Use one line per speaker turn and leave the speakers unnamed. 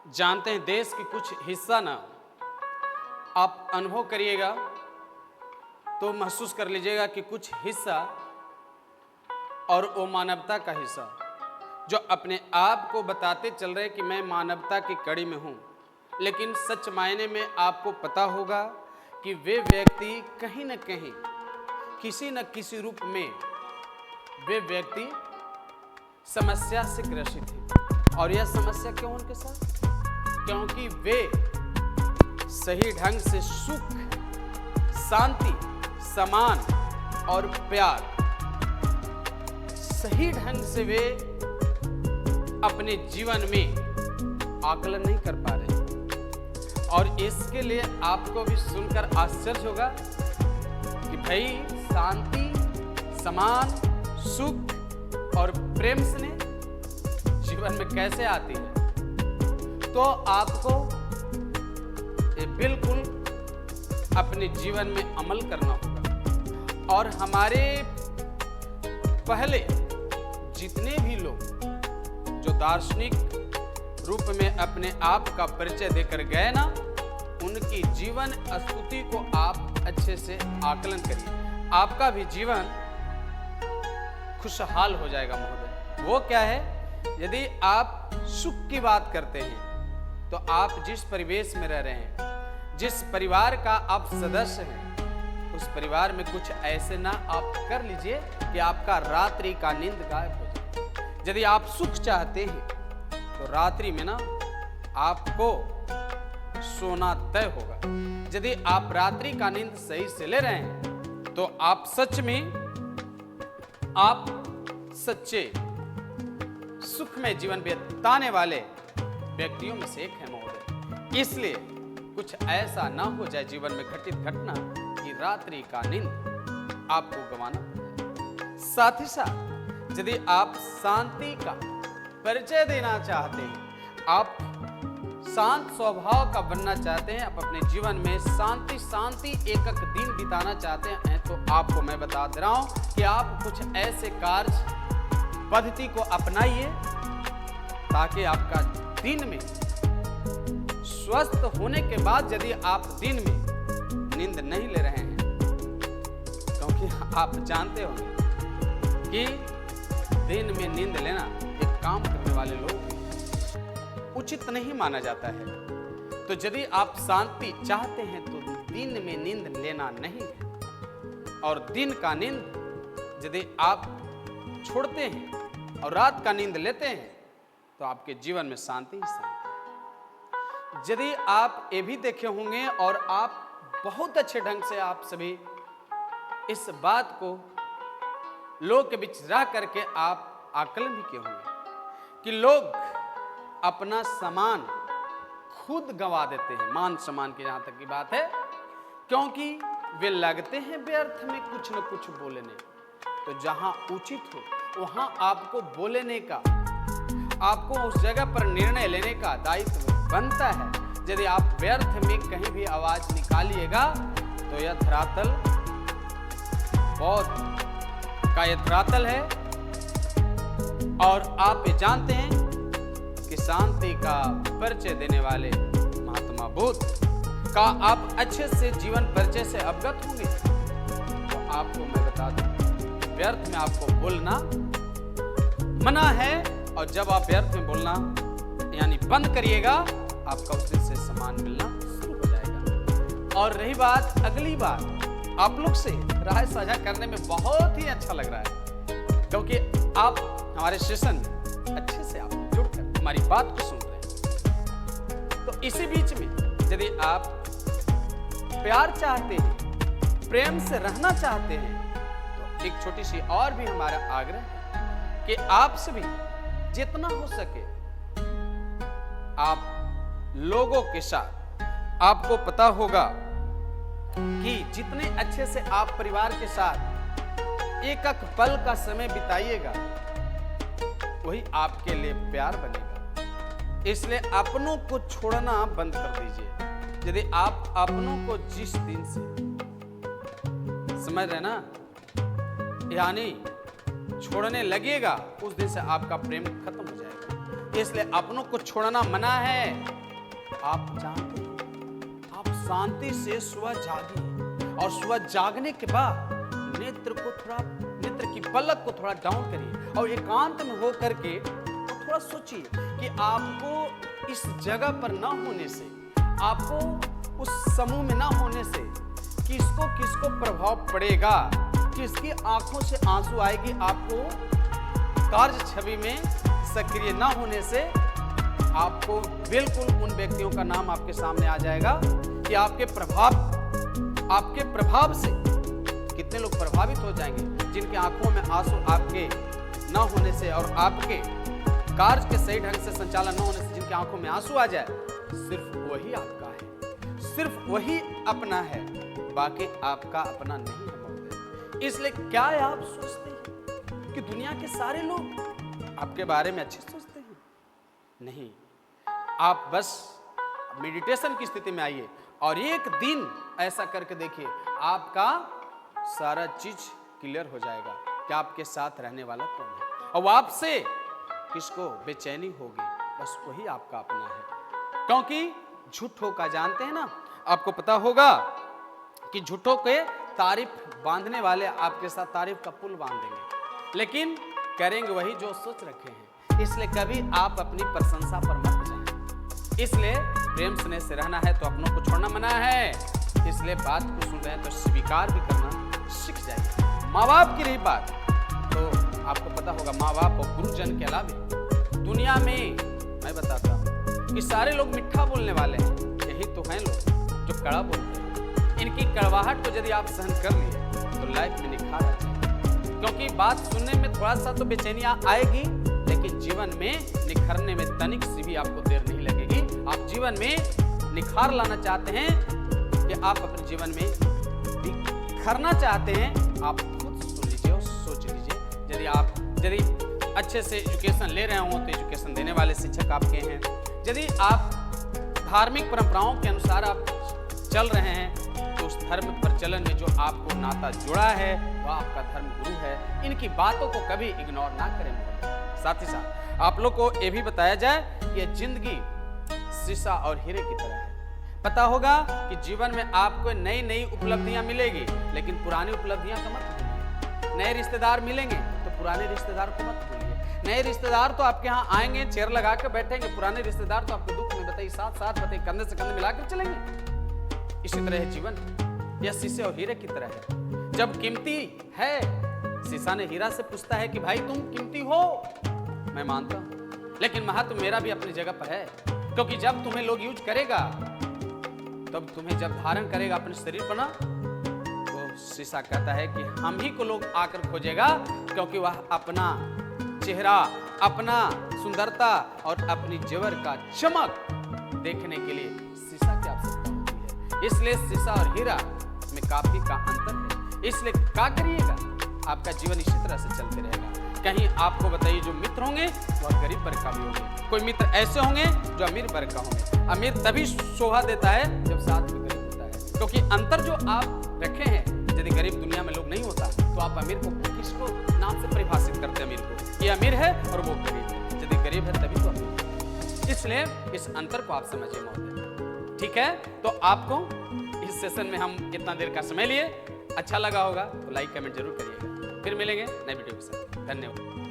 जानते हैं देश के कुछ हिस्सा ना आप अनुभव करिएगा तो महसूस कर लीजिएगा कि कुछ हिस्सा और वो मानवता का हिस्सा जो अपने आप को बताते चल रहे कि मैं मानवता की कड़ी में हूँ, लेकिन सच मायने में आपको पता होगा कि वे व्यक्ति कहीं न कहीं किसी न किसी रूप में वे व्यक्ति समस्या से ग्रसित हैं। और यह समस्या क्यों उनके साथ? क्योंकि वे सही ढंग से सुख, शांति, सम्मान और प्यार सही ढंग से वे अपने जीवन में आकलन नहीं कर पा रहे। और इसके लिए आपको भी सुनकर आश्चर्य होगा कि भाई शांति, सम्मान, सुख और प्रेम से जीवन में कैसे आती है। तो आपको ये बिल्कुल अपने जीवन में अमल करना होगा। और हमारे पहले जितने भी लोग जो दार्शनिक रूप में अपने आप का परिचय देकर गए ना, उनकी जीवन स्तुति को आप अच्छे से आकलन करिए, आपका भी जीवन खुशहाल हो जाएगा महोदय। वो क्या है? यदि आप सुख की बात करते हैं तो आप जिस परिवेश में रह रहे हैं, जिस परिवार का आप सदस्य हैं, उस परिवार में कुछ ऐसे ना आप कर लीजिए कि आपका रात्रि का नींद गायब हो जाए। यदि आप सुख चाहते हैं तो रात्रि में ना आपको सोना तय होगा। यदि आप रात्रि का नींद सही से ले रहे हैं तो आप सच में आप सच्चे सुख में जीवन बिताने वाले व्यक्तियों में से एक है महोदय। इसलिए कुछ ऐसा ना हो जाए जीवन में घटित घटना कि रात्रि का नींद आपको गंवाना पड़े। साथ ही साथ यदि आप शांति का परिचय देना चाहते हैं, आप शांत स्वभाव का बनना चाहते हैं, आप अपने जीवन में शांति एक दिन बिताना चाहते हैं, तो आपको मैं बता दे रहा हूं कि आप कुछ ऐसे कार्य पद्धति को अपनाइए ताकि आपका दिन में स्वस्थ होने के बाद यदि आप दिन में नींद नहीं ले रहे हैं, क्योंकि आप जानते हो कि दिन में नींद लेना एक काम करने वाले लोग उचित नहीं माना जाता है। तो यदि आप शांति चाहते हैं तो दिन में नींद लेना नहीं है। और दिन का नींद यदि आप छोड़ते हैं और रात का नींद लेते हैं तो आपके जीवन में शांति ही शांति। यदि आप ये भी देखे होंगे और आप बहुत अच्छे ढंग से आप सभी इस बात को लोग के बीच रह करके आप आकलन भी किए होंगे कि लोग अपना सम्मान खुद गंवा देते हैं। मान सम्मान की जहां तक की बात है, क्योंकि वे लगते हैं व्यर्थ में कुछ न कुछ बोलने। तो जहां उचित हो वहां आपको बोलने का, आपको उस जगह पर निर्णय लेने का दायित्व बनता है। यदि आप व्यर्थ में कहीं भी आवाज निकालिएगा तो यह धरातल बौद्ध का यह धरातल है। और आप ये जानते हैं कि शांति का परिचय देने वाले महात्मा बुद्ध का आप अच्छे से जीवन परिचय से अवगत होंगे। तो आपको मैं बता दूं, व्यर्थ में आपको बोलना मना है। और जब आप व्यर्थ में बोलना यानी बंद करिएगा, आपका उस दिन से सम्मान मिलना शुरू हो जाएगा। और रही बात अगली बात, आप लोग से राय साझा करने में बहुत ही अच्छा लग रहा है, क्योंकि आप हमारे सेशन में अच्छे से आप जुड़कर हमारी बात को सुन रहे हैं। तो इसी बीच में यदि आप प्यार चाहते हैं, प्रेम से रहना चाहते हैं, तो एक छोटी सी और भी हमारा आग्रह है कि आप सभी जितना हो सके आप लोगों के साथ, आपको पता होगा कि जितने अच्छे से आप परिवार के साथ एक एक पल का समय बिताइएगा, वही आपके लिए प्यार बनेगा। इसलिए अपनों को छोड़ना बंद कर दीजिए। यदि आप अपनों को जिस दिन से, समझ रहे ना, यानी छोड़ने लगेगा, उस दिन से आपका प्रेम खत्म हो जाएगा। इसलिए अपनों को छोड़ना मना है। आप जानते हैं, आप शांति से सुबह जागिए और सुबह जागने के बाद नेत्र की पलक को थोड़ा डाउन करिए और एकांत में हो करके थोड़ा सोचिए कि आपको इस जगह पर ना होने से, आपको उस समूह में ना होने से किसको किसको प्रभाव पड़ेगा, किसकी आंखों से आंसू आएगी। आपको कार्य छवि में सक्रिय ना होने से आपको बिल्कुल उन व्यक्तियों का नाम आपके सामने आ जाएगा कि आपके प्रभाव से कितने लोग प्रभावित हो जाएंगे, जिनकी आंखों में आंसू आपके ना होने से और आपके कार्य के सही ढंग से संचालन न होने से जिनकी आंखों में आंसू आ जाए, सिर्फ वही आपका है, सिर्फ वही अपना है, बाकी आपका अपना नहीं है। इसलिए क्या आप सोचते हैं कि दुनिया के सारे लोग आपके बारे में अच्छे सोचते हैं? नहीं, आप बस मेडिटेशन की स्थिति में आइए और एक दिन ऐसा करके देखिए, आपका सारा चीज क्लियर हो जाएगा कि आपके साथ रहने वाला कौन है और आपसे किसको बेचैनी होगी, बस वही आपका अपना है। क्योंकि झूठों का जानते हैं ना, आपको पता होगा कि झूठों के तारीफ बांधने वाले आपके साथ तारीफ का पुल बांध देंगे, लेकिन करेंगे वही जो सोच रखे हैं। इसलिए कभी आप अपनी प्रशंसा पर मत जाएं। इसलिए प्रेम स्नेह से रहना है तो अपनों को छोड़ना मना है। इसलिए बात को सुन रहे हैं तो स्वीकार भी करना सीख जाइए। माँ बाप की रही बात, तो आपको पता होगा माँ बाप और गुरुजन के अलावा दुनिया में मैं बताता हूँ कि सारे लोग मिठा बोलने वाले हैं, यही तो हैं लोग जो कड़ा बोलते हैं। इनकी कड़वाहट को यदि आप सहन कर लिए तो लाइफ में निखार आ जाएगी। क्योंकि बात सुनने में थोड़ा सा तो बेचैनियां आएगी, लेकिन जीवन में निखरने में तनिक सी भी आपको देर नहीं लगेगी। आप जीवन में निखार लाना चाहते हैं कि आप अपने जीवन में निखरना चाहते हैं, आप खुद सुन लीजिए और सोच लीजिए। यदि अच्छे से एजुकेशन ले रहे हो तो एजुकेशन देने वाले शिक्षक आपके हैं। यदि आप धार्मिक परंपराओं के अनुसार आप चल रहे हैं तो उस धर्म प्रचलन में जो आपको नाता जुड़ा है वह आपका धर्म गुरु है। इनकी बातों को कभी इग्नोर ना करें। साथ ही साथ आप लोग को यह भी बताया जाए कि यह जिंदगी शीशा और हीरे की तरह है। पता होगा कि जीवन में आपको नई नई उपलब्धियां मिलेगी, लेकिन पुरानी उपलब्धियां को मत भूलिए। नए रिश्तेदार मिलेंगे तो पुराने रिश्तेदार को मत भूलिए। नए रिश्तेदार तो आपके यहाँ आएंगे, चेयर लगा कर बैठेंगे, पुराने रिश्तेदार तो आपके दुख में बताइए साथ साथ बताइए कंधे से कंधे मिलाकर चलेंगे। इसी तरह है जीवन, यह शीशे और हीरे की तरह है। जब कीमती है, शीशा ने हीरा से पूछता है कि भाई तुम कीमती हो, मैं मानता हूं, लेकिन महत्व मेरा भी अपनी जगह पर है। क्योंकि जब तुम्हें लोग यूज करेगा, तब तुम्हें जब धारण करेगा अपने शरीर पर ना, तो शीशा कहता है कि हम ही को लोग आकर खोजेगा, क्योंकि वह अपना चेहरा, अपना सुंदरता और अपनी जेवर का चमक देखने के लिए शीशा की आवश्यकता होती है। इसलिए शीशा और हीरा में काफी का अंतर है। इसलिए क्या करिएगा, आपका जीवन इसी तरह से चलते रहेगा। कहीं आपको बताइए जो मित्र होंगे वह गरीब वर्ग का भी होंगे, कोई मित्र ऐसे होंगे जो अमीर वर्ग का होंगे। अमीर तभी शोभा देता है जब साथ में गरीब होता है, क्योंकि अंतर जो आप रखे हैं, यदि गरीब दुनिया में लोग नहीं होता तो आप अमीर को किसको नाम से परिभाषित करते हैं? अमीर को, ये अमीर है और वो गरीब है। यदि गरीब है तभी तो अमीर। इसलिए इस अंतर को आप समझिए महोदय। ठीक है, तो आपको इस सेशन में हम कितना देर का समय लिए, अच्छा लगा होगा तो लाइक कमेंट जरूर करिएगा। फिर मिलेंगे नए वीडियो के साथ। धन्यवाद।